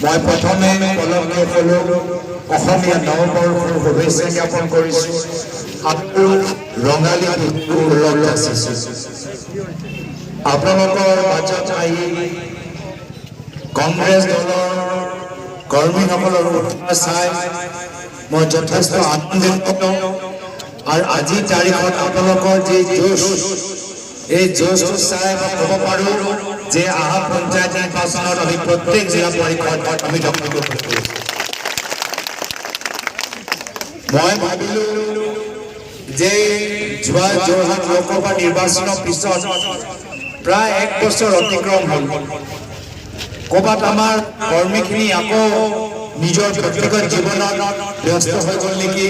মই প্ৰথমে পলমকে ক'লো অসমীয়া নৱবৰ্ষৰ শুভেচ্ছা জ্ঞাপন কৰিছোঁ আৰু ৰঙালী বিহুৰ ওলগ যাচিছোঁ। আপোনালোকৰ মাজত আহি কংগ্ৰেছ দলৰ কৰ্মীসকলৰ উৎসাহ চাই মই যথেষ্ট আনন্দিত আৰু আজিৰ তাৰিখত আপোনালোকৰ যি জোশ এই জোশটো চাই মই ক'ব পাৰোঁ যে অহা পঞ্চায়ত নিৰ্বাচনত আমি প্ৰত্যেক জিলা পৰিষদ আমি দখল কৰিব পাৰিম। মই ভাবিলোঁ যে যোৱা যোৰহাট লোকসভা নিৰ্বাচনৰ পিছত প্ৰায় 1 বছৰ অতিক্ৰম হ'ল। ক'ৰবাত আমাৰ কৰ্মীখিনি আকৌ নিজৰ ব্যক্তিগত জীৱনত ব্যস্ত হৈ গ'ল নেকি,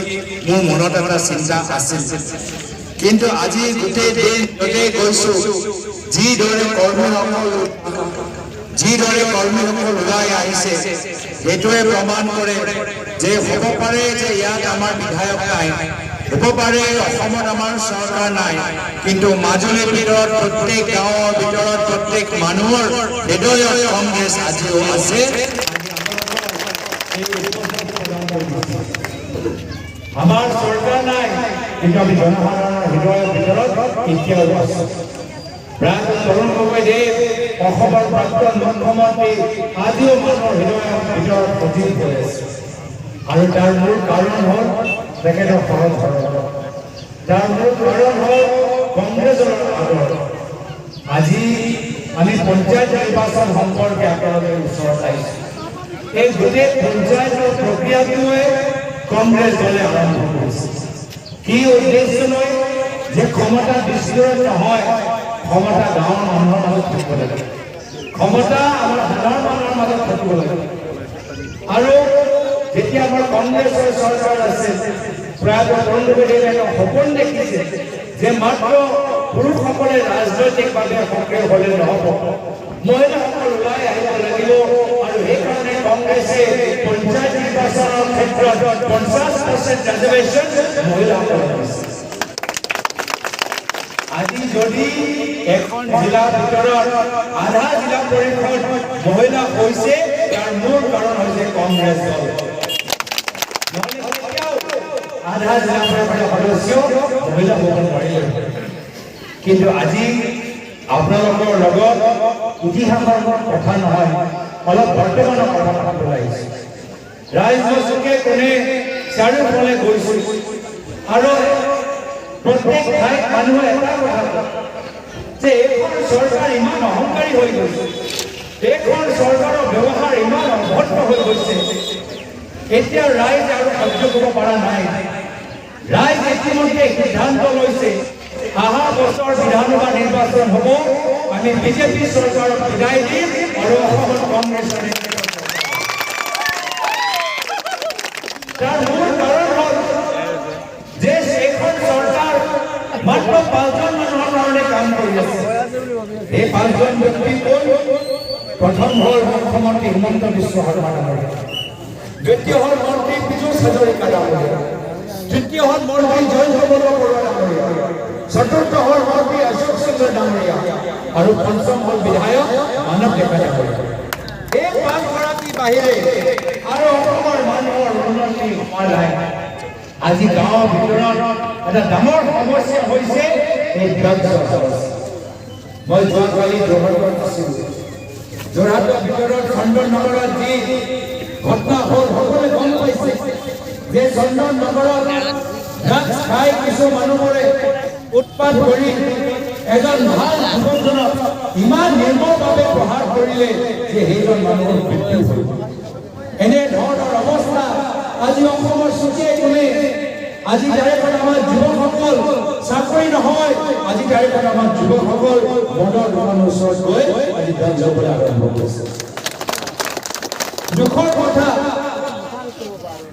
মোৰ মনত এটা চিন্তা আছিল। কিন্তু আজি গোটেই দিন য'তেই গৈছোঁ যিদৰে কৰ্মীসকল ওলাই আহিছে সেইটোৱে প্ৰমাণ কৰে যে হ'ব পাৰে যে ইয়াত আমাৰ বিধায়ক নাই, হ'ব পাৰে অসমত আমাৰ চৰকাৰ নাই, কিন্তু মাজুলীৰ ভিতৰত প্ৰত্যেক গাঁৱৰ ভিতৰত প্ৰত্যেক মানুহৰ হৃদয়ত কংগ্ৰেছ আজিও আছে। আমাৰ চৰকাৰ নাই, কিন্তু আমি জনসাধাৰণৰ হৃদয়ৰ ভিতৰত এতিয়াও আছোঁ। প্ৰায় তৰুণ গগৈদেৱ অসমৰ প্ৰাক্তন মুখ্যমন্ত্ৰী আজিও মানুহৰ হৃদয়ৰ ভিতৰত সজীৱ হৈ আছে। আৰু তাৰ মূল কাৰণ হ'ল তেখেতৰ সহজ সৰল, তাৰ মূল কাৰণ হ'ল কংগ্ৰেছৰ আদৰ। আজি আমি পঞ্চায়ত নিৰ্বাচন সম্পৰ্কে আপোনালোকৰ ওচৰত আহিছোঁ। এই গোটেই পঞ্চায়তৰ প্ৰক্ৰিয়াটোৱে কংগ্ৰেছ দলে আৰম্ভ কৰিছে। কি উদ্দেশ্য লৈ যে ক্ষমতা বিস্ফোৰণ নহয়, ক্ষমতা গাঁৱৰ মানুহৰ মাজত থাকিব লাগে, ক্ষমতা আমাৰ সাধাৰণ মানুহৰ মাজত থাকিব লাগে। আৰু যেতিয়া আমাৰ কংগ্ৰেছৰ চৰকাৰ আছে, প্ৰায় তৰুণ গগৈদেৱে এটা সপোন দেখিছে যে মাত্ৰ পুৰুষসকলে ৰাজনৈতিকভাৱে সক্ৰিয় হ'লে নহ'ব, মহিলাসকল ওলাই আহিব লাগিব। আৰু সেইকাৰণে কংগ্ৰেছে পঞ্চায়ত নিৰ্বাচনৰ ক্ষেত্ৰত 50% ৰিজাৰ্ভেশ্যন মহিলাসকলক দিছে। আজি যদি এখন জিলাৰ ভিতৰত আধা জিলা পৰিষদ মহিলা হৈছে, তাৰ মূল কাৰণ হৈছে কংগ্ৰেছ দল। আধা জিলা পৰিষদৰ সদস্য মহিলা হ'ব নোৱাৰিলে। কিন্তু আজি আপোনালোকৰ লগত ইতিহাসৰ কথা নহয়, অলপ বৰ্তমানৰ কথা পাতিবলৈ আহিছে। ৰাজ্য চুকে কোণে চাৰিওফালে গৈছিল আৰু প্ৰত্যেক ঠাইত মানুহে এটা কথা কয় যে এইখন চৰকাৰ ইমান অহংকাৰী হৈ গৈছে, এইখন চৰকাৰৰ ব্যৱহাৰ ইমান অভদ্ৰ হৈ গৈছে। এতিয়া ৰাইজ আৰু সহ্য কৰিব পৰা নাই। ৰাইজ ইতিমধ্যে সিদ্ধান্ত লৈছে অহা বছৰ বিধানসভা নিৰ্বাচন হ'ব, আমি বিজেপি চৰকাৰক বিদায় দিম আৰু অসমত কংগ্ৰেছৰ নেতৃত্ব। তাৰ মূল কাৰণ হ'ল যে এইখন চৰকাৰ মাত্ৰ 5জন মানুহৰ কাৰণে কাম কৰি আছে। এই 5জন ব্যক্তি কোন? প্ৰথম হ'ল মুখ্যমন্ত্ৰী হিমন্ত বিশ্ব শৰ্মা ডাঙৰীয়া, দ্বিতীয় হ'ল মন্ত্ৰী পীযুষ হাজৰিকা ডাঙৰীয়া, তৃতীয় হ'ল মন্ত্ৰী জয়প্ৰমোদ বৰুৱা ডাঙৰীয়া, চতুৰ্থ হ'ল মন্ত্ৰী অশোক সিংহ ডাঙৰীয়া আৰু পঞ্চম হ'ল বিধায়ক মানৱ ডেকা ডাঙৰীয়া। এই 5গৰাকী বাহিৰে আৰু অসমৰ মানুহৰ উন্নতি হোৱা নাই। আজি গাঁৱৰ ভিতৰত এটা ডাঙৰ সমস্যা হৈছে এই ড্ৰাগছৰ সমস্যা। মই যোৱাকালি যোৰহাটত আছিলোঁ। যোৰহাটৰ ভিতৰত চন্দননগৰত যি ঘটনা হ'ল সকলোৱে গম পাইছে যে চন্দননগৰত ড্ৰাগছ খাই কিছু মানুহবোৰে উৎপাত কৰি এজন ভাল যুৱকজনক ইমান নিৰ্মলভাৱে প্ৰহাৰ কৰিলে যে সেইজন মানুহৰ মৃত্যু হ'ল। এনে ধৰণৰ অৱস্থা আজি অসমৰ চুকে কোণে। আজি তাৰিখত আমাৰ যুৱকসকল চাকৰি নহয়, আজি তাৰিখত আমাৰ যুৱকসকল মদৰ দোকানৰ ওচৰত গৈ আজি ড্ৰাগছ ল'বলৈ আৰম্ভ কৰিছে। দুখৰ কথা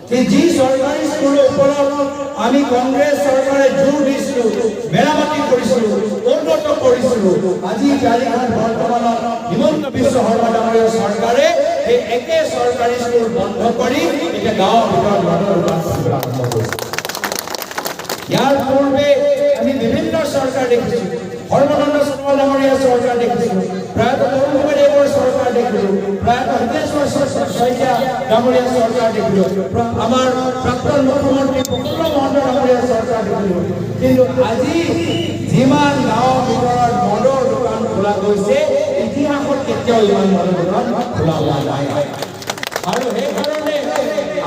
যে যি চৰকাৰী স্কুলৰ ওপৰত আমি কংগ্ৰেছ চৰকাৰে জোৰ দিছিলোঁ, মেৰামতি কৰিছিলোঁ, উন্নত কৰিছিলোঁ, আজি তাৰিখত বৰ্তমানত হিমন্ত বিশ্ব শৰ্মা ডাঙৰীয়া চৰকাৰে এই একে চৰকাৰী স্কুল বন্ধ কৰি এতিয়া গাঁৱৰ ভিতৰত মদৰ দোকান খুলিবলৈ আৰম্ভ কৰিছে। ইয়াৰ পূৰ্বে আমি বিভিন্ন চৰকাৰ দেখিছোঁ সৰ্বানন্দ সোণোৱাল ডাঙৰীয়া চৰকাৰ দেখিছোঁ, প্ৰয়াত তৰুণ গগৈদেৱৰ চৰকাৰ দেখিলোঁ, প্ৰয়াত হিতেশ্বৰ শইকীয়া ডাঙৰীয়া চৰকাৰ দেখিলোঁ, আমাৰ প্ৰাক্তন মুখ্যমন্ত্ৰী প্ৰফুল্ল মহন্ত ডাঙৰীয়া চৰকাৰ দেখিলোঁ। কিন্তু আজি যিমান গাঁৱৰ ভিতৰত মদৰ দোকান খোলা গৈছে, ইতিহাসত কেতিয়াও ইমান মদৰ দোকান খোলা হোৱা নাই। আৰু সেইকাৰণে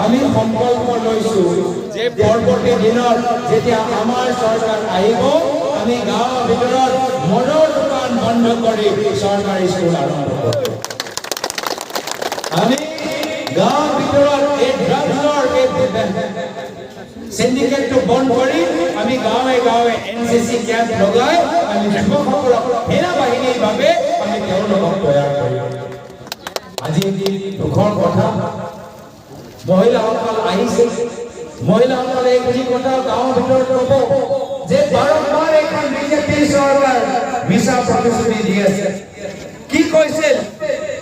আমি সংকল্প লৈছোঁ যে পৰৱৰ্তী দিনত যেতিয়া আমাৰ চৰকাৰ আহিব, আমি গাঁৱৰ ভিতৰত মদৰ দোকান বন্ধ কৰি চৰকাৰী স্কুল আৰম্ভ কৰিম। আমি গাঁৱৰ ভিতৰত এই ড্ৰাগছৰ সিন্ডিকেটটো বন্ধ কৰি আমি গাঁৱে গাঁৱে এনচিচি কেম্প লগাই আমি যুৱকসকলক সেনা বাহিনীৰ বাবে আমি তেওঁলোকক তৈয়াৰ কৰিম। আজি দুখৰ কথা, মহিলাসকল আহিছে, মহিলাসকলে এইখিনি কথা গাঁৱৰ ভিতৰত ক'ব যে বাৰম্বাৰ এখন বিজেপিৰ চৰকাৰ মিছা প্ৰতিশ্ৰুতি দি আছে। কি কৈছিল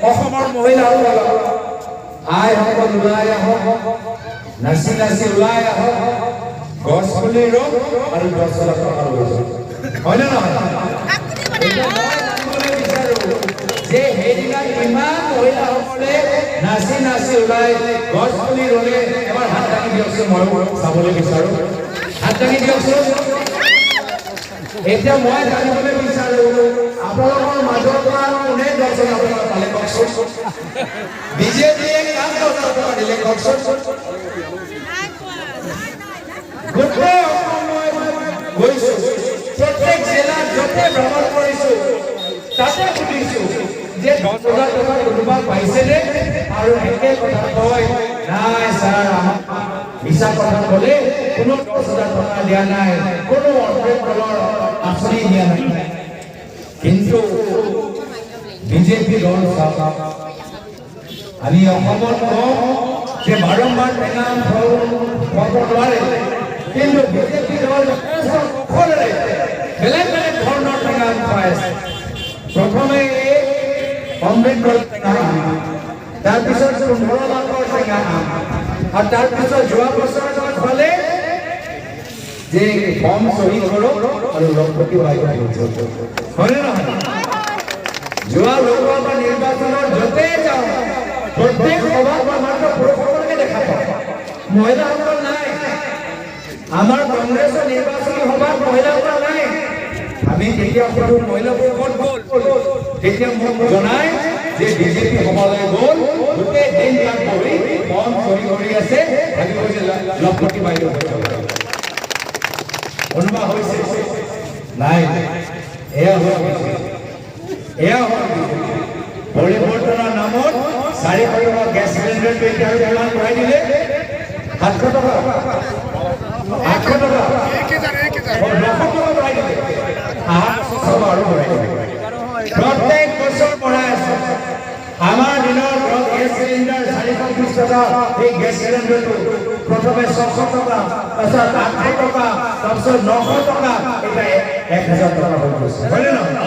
অসমৰ মহিলাসকলক? আইসকল ওলাই আহক, নাচি নাচি ওলাই আহক, গছ পুলি ৰোগ আৰু 10 লাখ টকা লৈ যাওক, হয়নে নহয়? যে সেইদিনা ইমান মহিলাসকলে নাচি নাচি ওলাই গছ পুলি ৰুলে, এবাৰ হাত দাঙি দিয়কচোন, মই চাবলৈ বিচাৰোঁ, হাত দাঙি দিয়কচোন। এতিয়া মই জানিবলৈ বিচাৰোঁ আপোনালোকৰ মাজৰ পৰা কোনে 10 লাখ টকা পালে কওকচোন? বিজেপিয়ে কাক 10 লাখ টকা দিলে কওকচোন? গোটেই অসম মই গৈছোঁ, প্ৰত্যেক জিলাত য'তে ভ্ৰমণ কৰিছোঁ তাতে সুধিছোঁ যে 10 লাখ টকা কোনোবা পাইছেনে? আৰু একে কথা কয়, নাই ছাৰ, মিছা কথা ক'লে কোনো 10 লাখ টকা দিয়া নাই, কোনো অৰ্থৰ আঁচনি দিয়া নাই। কিন্তু বিজেপি দল চাওক, আমি অসমত কওঁ যে বাৰম্বাৰ টেঙা ফল খুৱাব নোৱাৰে, কিন্তু বিজেপি দল সকলোৰে বেলেগ বেলেগ ধৰণৰ টেঙা খুৱাই আছে। প্ৰথমে অমৃতৰ টেঙা, তাৰপিছত 15 লাখৰ টেঙা, আৰু তাৰপিছত যোৱা বছৰ ফালে যে ফৰ্ম চহী কৰক আৰু লক্ষপতি বাহিৰ হয়নে নহয়? যোৱা লোকসভা নিৰ্বাচনত য'তে যাওঁ প্ৰত্যেক সভাত মাত্ৰ পুৰুষসকলকে দেখা পাওঁ, মহিলাসকল নাই। আমাৰ কংগ্ৰেছৰ নিৰ্বাচনী সভাত মহিলাসকল নাই। আমি তেতিয়া সুধো মহিলাবোৰ ক'ত গ'ল? তেতিয়া মোক জনাই যে বিজেপি সভালৈ গ'ল, গোটেই দিন তাত বহি ফৰ্ম চহী কৰি আছে, ভাবিব যে লক্ষপতি বাহিৰ অনুভৱ হৈছে নাই। এয়া পৰিৱৰ্তনৰ নামত 400 টকা গেছ চিলিণ্ডাৰটো এতিয়া আৰু কিমান বঢ়াই দিলে? 700 টকা, 800 টকা, 900 টকা বঢ়াই দিলে, 800 আৰু বঢ়াই দিলে। প্ৰত্যেক বছৰ বঢ়াই আছে। আমাৰ দিনৰ গেছ চিলিণ্ডাৰ 420 টকা, এই গেছ চিলিণ্ডাৰটো প্ৰথমে 600 টকা, তাৰপিছত 800 টকা, তাৰপিছত 900 টকা, এতিয়া 1000 টকা হৈ গৈছে, হয়নে নহয়?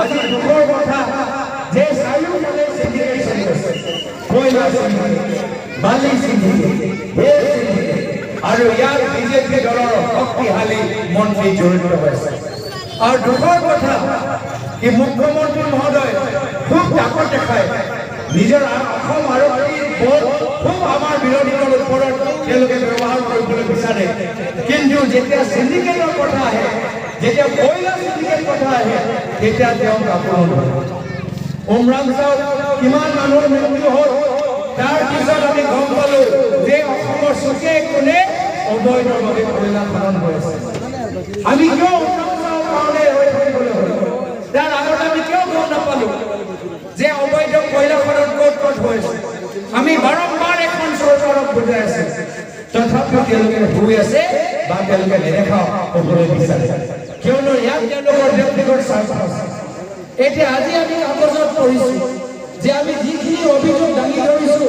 আজি দুখৰ কথা যে চাৰিওফালে চিন্ডিকেট চলি আছে, কয়লা চিন্ডিকেট, বালি চিন্ডিকেট, আৰু ইয়াত বিজেপি দলৰ শক্তিশালী মন্ত্ৰী জড়িত হৈছে। আৰু দুখৰ কথা কি মুখ্যমন্ত্ৰী মহোদয় খুব তাকত দেখায়, নিজৰ অসম আৰক্ষীৰ বল খুব আমাৰ বিৰোধীৰ ওপৰত তেওঁলোকে ব্যৱহাৰ কৰিবলৈ বিচাৰে, কিন্তু যেতিয়া চিন্ডিকেটৰ কথা আহে, যেতিয়া কয়লা চিন্ডিকেট কথা আহে, তেতিয়া তেওঁ কাপোৰ নধৰে। উমৰাংচাত কিমান মানুহৰ মৃত্যু হ'ল, তাৰ পিছত আমি গম পালোঁ যে অসমৰ চুকে কোণে অবৈধভাৱে কয়লা খনন হৈ আছে। আমি কিয় উমৰাংচাৰ কাৰণে হৈ থাকিবলৈ হ'ল? তাৰ আগতে আমি কিয় গম নাপালোঁ যে অবৈধ কয়লা খনন ক'ত ক'ত হৈ আছে? আমি বাৰম্বাৰ এখন চৰকাৰক বুজাই আছে, তথাপিও তেওঁলোকে শুই আছে বা তেওঁলোকে নেদেখা হ'বলৈ বিচাৰে, কিয়নো ইয়াত তেওঁলোকৰ ব্যক্তিগত স্বাৰ্থ আছে। এতিয়া আজি আমি কাগজত পঢ়িছোঁ যে আমি যিখিনি অভিযোগ দাঙি ধৰিছোঁ,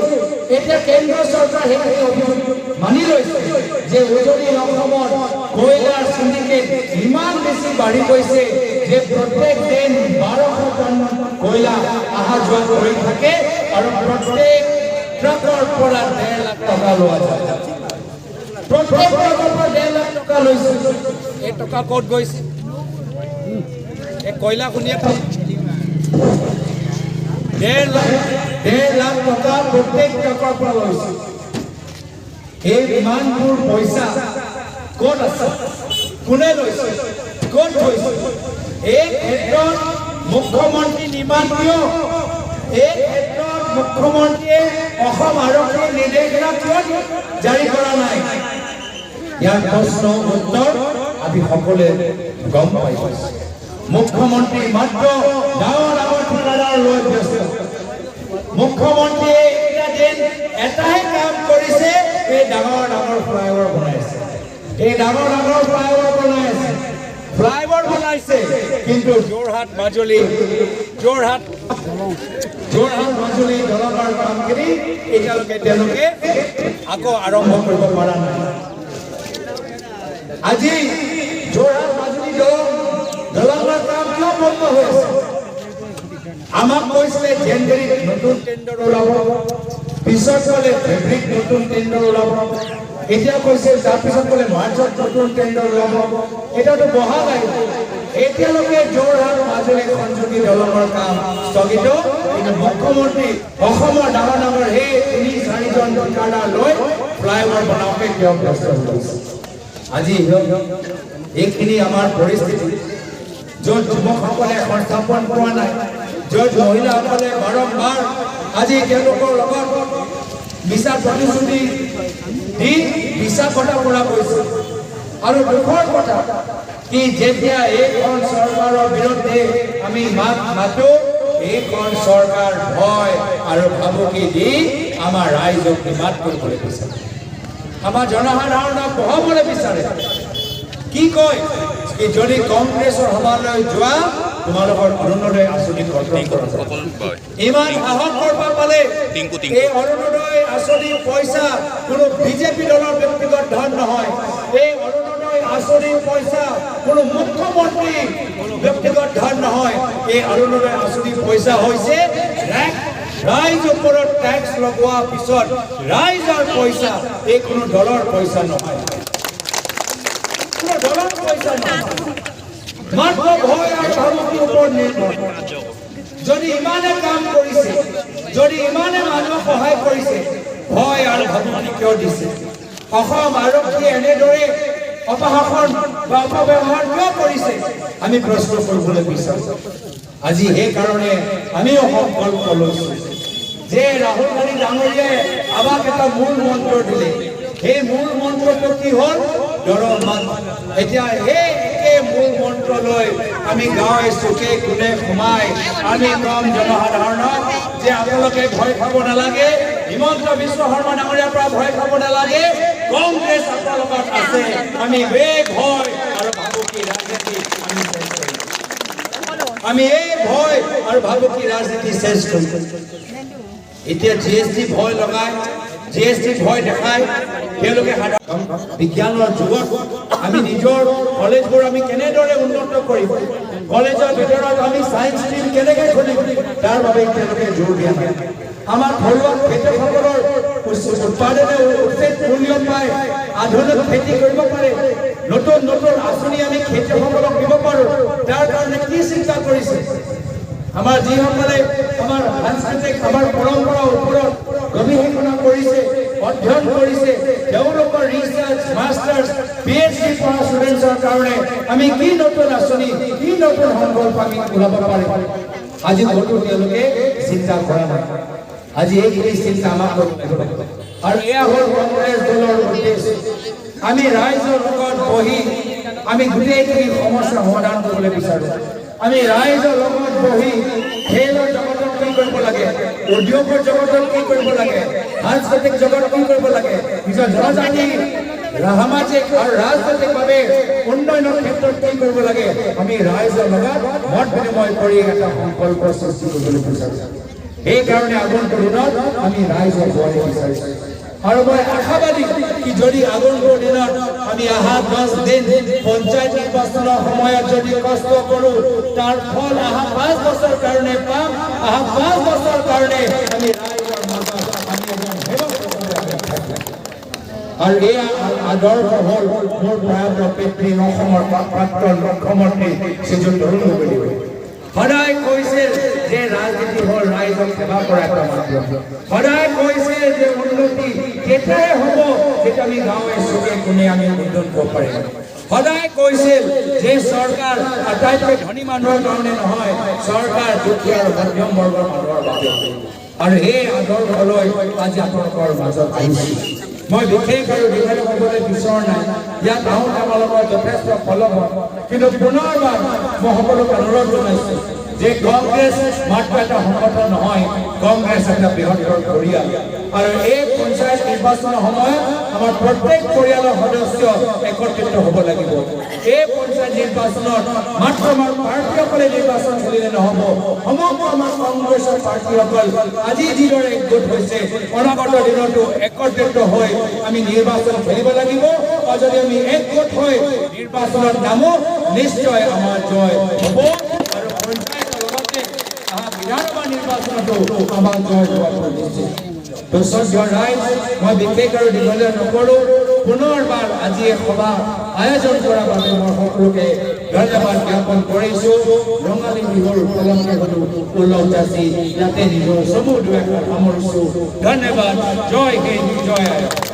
এতিয়া কেন্দ্ৰীয় চৰকাৰ সেইখিনি অভিযোগ মানি লৈছে যে উজনি অসমত কয়লাৰ চিন্ডিকেট ইমান বেছি বাঢ়ি গৈছে যে প্ৰত্যেক দিন 1200 টন কয়লা অহা যোৱা কৰি থাকে, আৰু প্ৰত্যেক ট্ৰাকৰ পৰা 1.5 লাখ টকা লোৱা যায়। প্ৰত্যেক ট্ৰাকৰ পৰা 1.5 লাখ টকা লৈছে। এই টকা ক'ত গৈছে এই কয়লা খুনিয়ে 1.5 লাখ টকা প্ৰত্যেক টকাৰ পৰা লৈছে এই ইমানবোৰ পইচা ক'ত আছে কোনে লৈছে ক'ত থৈছে এই ক্ষেত্ৰত মুখ্যমন্ত্ৰী নিৰ্মাণ কিয় এই ক্ষেত্ৰত মুখ্যমন্ত্ৰীয়ে অসম আৰক্ষীৰ নিৰ্দেশনা কিয় জাৰি কৰা নাই ইয়াৰ প্ৰশ্ন উত্তৰ আমি সকলোৱে গম পাইছোঁ মুখ্যমন্ত্ৰী মাত্ৰ ডাঙৰ ঠিকাদাৰ লৈ ব্যস্ত মুখ্যমন্ত্ৰীয়ে এতিয়া দিন এটাই কাম কৰিছে এই ডাঙৰ ফ্লাইঅভাৰ বনাইছে এই ডাঙৰ ফ্লাইঅভাৰ বনাইছে কিন্তু যোৰহাট মাজুলী দলঙৰ কামখিনি এতিয়ালৈকে তেওঁলোকে আকৌ আৰম্ভ কৰিব পৰা নাই আজি যোৰহাট মাজুলী দলঙৰ কাম কিয় বন্ধ হৈ আছে আমাক কৈছিলে জানুৱাৰীত নতুন টেণ্ডাৰ ওলাব পিছত ক'লে ফেব্ৰিক নতুন টেণ্ডাৰ ওলাব এতিয়া কৈছে তাৰপিছত ক'লে মাৰ্চত নতুন টেণ্ডাৰ ওলাব এতিয়াতো বহা লাগিব এতিয়ালৈকে যোৰহাট মাজুলী সংযোগী দলঙৰ কাম স্থগিত কিন্তু মুখ্যমন্ত্ৰী অসমৰ ডাঙৰ সেই 3-4জন ঠিকাদাৰ লৈ ফ্লাইঅভাৰ বনাওঁতে কিয় ব্যস্ত হৈছে আজি এইখিনি আমাৰ পৰিস্থিতি য'ত যুৱকসকলে সংস্থাপন পোৱা নাই য'ত মহিলাসকলে বাৰম্বাৰ আজি তেওঁলোকৰ লগত মিছা প্ৰতিশ্ৰুতি দি বিশ্বাস কৰা গৈছে আৰু দুখৰ কথা কি যেতিয়া এইখন চৰকাৰৰ বিৰুদ্ধে আমি মাত মাতো এইখন চৰকাৰ ভয় আৰু ভাবুকি দি আমাৰ ৰাইজক বিমাত কৰিবলৈ বিচাৰে আমাৰ জনসাধাৰণক বহাবলৈ বিচাৰে কি কয় কি যদি কংগ্ৰেছৰ সভালৈ যোৱা তোমালোকৰ অৰুণোদয় আঁচনি ইমান সাহস কৰিব পালে এই অৰুণোদয় আঁচনিৰ পইচা কোনো বিজেপি দলৰ ব্যক্তিগত ধন নহয় এই অৰুণোদয় আঁচনিৰ পইচা কোনো মুখ্যমন্ত্ৰী ব্যক্তিগত ধন নহয় এই অৰুণোদয় আঁচনিৰ পইচা হৈছে ৰাইজ ওপৰত টেক্স লগোৱাৰ পিছত ৰাইজৰ পইচা এই কোনো দলৰ পইচা নহয় দলৰ পইচা নহয় মাত্ৰ ভয় আৰু ভাবুকিৰ ওপৰত নিৰ্ভৰ যদি ইমানে কাম কৰিছে যদি ইমানে মানুহক সহায় কৰিছে ভয় আৰু ভাবুকি কিয় দিছে অসম আৰক্ষীয়ে এনেদৰে অপশাসন বা অপব্যৱহাৰ কিয় কৰিছে আমি প্ৰশ্ন কৰিবলৈ বিচাৰিছোঁ আজি সেইকাৰণে আমিও সংকল্প লৈছোঁ যে ৰাহুল গান্ধী ডাঙৰীয়াই আমাক এটা মূল মন্ত্ৰ দিলে সেই মূল মন্ত্ৰটো কি হ'ল দৰং এতিয়া সেই মূল মন্ত্ৰ লৈ আমি গাঁৱে চুকে কোণে সোমাই আমি কম জনসাধাৰণক যে আপোনালোকে ভয় খাব নালাগে হিমন্ত বিশ্ব শৰ্মা ডাঙৰীয়াৰ পৰা ভয় খাব নালাগে কংগ্ৰেছ আপোনালোকৰ আছে আমি ভয় আৰু ভাবুকি ৰাজনীতি আমি এই ভয় আৰু ভাবুকি ৰাজনীতি শেষ কৰিম এতিয়া জিএসটি ভয় লগায় জিএসটি ভয় দেখায় তেওঁলোকে বিজ্ঞানৰ যুগত আমি নিজৰ কলেজবোৰ আমি কেনেদৰে উন্নত কৰিম কলেজৰ ভিতৰত আমি সায়েন্স ষ্ট্ৰীম কেনেকৈ খুলিম তাৰ বাবে তেওঁলোকে জোৰ দিয়া নাই আমাৰ ঘৰুৱা খেতিয়কসকলৰ উৎপাদনে উচিত মূল্য পায় আধুনিক খেতি কৰিব পাৰে নতুন আঁচনি আমি খেতিয়কসকলক দিব পাৰোঁ তাৰ কাৰণে কি চিন্তা কৰিছে আমাৰ যিসকলে আমাৰ সাংস্কৃতিক আমাৰ পৰম্পৰাৰ ওপৰত গৱেষণা কৰিছে অধ্যয়ন কৰিছে তেওঁলোকৰ ৰিচাৰ্চ মাষ্টাৰ্ছ পিএইচডি পঢ়া ষ্টুডেণ্টছৰ কাৰণে আমি কি নতুন আঁচনি কি নতুন সংকল্প আমি ওলাব পাৰিম আজি বহুতো তেওঁলোকে চিন্তা কৰা নাই আজি এইখিনি চিন্তা আমাক কৰিব লাগিব আৰু এয়া হ'ল কংগ্ৰেছ দলৰ উদ্দেশ্য আমি ৰাইজৰ লগত বহি আমি গোটেইখিনি সমস্যা সমাধান কৰিবলৈ বিচাৰোঁ আমি ৰাইজৰ লগত বহি খেলৰ জগতত কি কৰিব লাগে উদ্যোগৰ জগতত কি কৰিব লাগে সাংস্কৃতিক জগতত কি কৰিব লাগে নিজৰ জনজাতি সামাজিক আৰু ৰাজনৈতিকভাৱে উন্নয়নৰ ক্ষেত্ৰত কি কৰিব লাগে আমি ৰাইজৰ লগত মত বিনিময় কৰি এটা সংকল্প সৃষ্টি কৰিবলৈ বিচাৰোঁ সেইকাৰণে আগন্তুক দিনত আমি ৰাইজৰ সহায় বিচাৰিছোঁ আৰু মই আশাবাদী কি যদি আগন্তুক দিনত আমি অহা 10 দিন পঞ্চায়ত নিৰ্বাচনৰ সময়ত যদি কষ্ট কৰোঁ তাৰ ফল অহা 5 বছৰ কাৰণে পাম অহা 5 বছৰ কাৰণে আমি ৰাইজৰ মাজত আমি এজন সেৱক আৰু এই আদৰ্শ হ'ল মোৰ প্ৰয়াত পিতৃ অসমৰ প্ৰাক্তন মুখ্যমন্ত্ৰী শ্ৰীযুত তৰুণ গগৈ। সদায় কৈছিল যে ৰাজনীতি হ'ল ৰাইজক সেৱা কৰা এটা মাধ্যম। সদায় কৈছিল যে উন্নতি তেতিয়াই হ'ব যেতিয়া আমি গাঁৱে চুকে কোণে আমি উন্নয়ন কৰিব পাৰিম। সদায় কৈছিল যে চৰকাৰ আটাইতকৈ ধনী মানুহৰ কাৰণে নহয়, চৰকাৰ দুখীয়া আৰু মধ্যম বৰ্গৰ মানুহৰ বাবে। আৰু সেই আদৰ্শলৈ আজি আপোনালোকৰ মাজত আহিছোঁ। মই বিশেষ আৰু দীঘল ক'বলৈ বিচৰা নাই, ইয়াত আহোঁতে আপোনালোকৰ যথেষ্ট ফলৱৎ, কিন্তু পুনৰবাৰ মই সকলোকে অনুৰোধ জনাইছোঁ যে কংগ্ৰেছ মাত্ৰ এটা সংগঠন নহয়, কংগ্ৰেছ এটা বৃহত্তৰ পৰিয়াল। আৰু এই পঞ্চায়ত নিৰ্বাচনৰ সময়ত আমাৰ প্ৰত্যেক পৰিয়ালৰ সদস্য একত্ৰিত হ'ব লাগিব। এই পঞ্চায়ত নিৰ্বাচনত মাত্ৰ আমাৰ প্ৰাৰ্থীসকলে নিৰ্বাচন খেলিলে নহ'ব, সমগ্ৰ আমাৰ কংগ্ৰেছৰ প্ৰাৰ্থীসকল আজি যিদৰে একগোট হৈছে অনাগত দিনতো একত্ৰিত হৈ আমি নিৰ্বাচন খেলিব লাগিব। আৰু যদি আমি একগোট হৈ নিৰ্বাচনত নামো নিশ্চয় আমাৰ জয় হ'ব। আৰু পঞ্চায়তৰ লগতে বিধানসভা নিৰ্বাচনতো আমাৰ জয় হোৱাটো নিশ্চিত। ৰাইজ, মই বিশেষ আৰু দীঘলীয়া নকৰোঁ। পুনৰবাৰ আজি এই সভা আয়োজন কৰাৰ বাবে মই সকলোকে ধন্যবাদ জ্ঞাপন কৰিছোঁ। ৰঙালী বিহুৰ উপলক্ষে হলো উল্লাস যাচি ইয়াতে নিজৰ চমু দুই সামৰিছোঁ। ধন্যবাদ। জয় হিন্দ, জয় আই।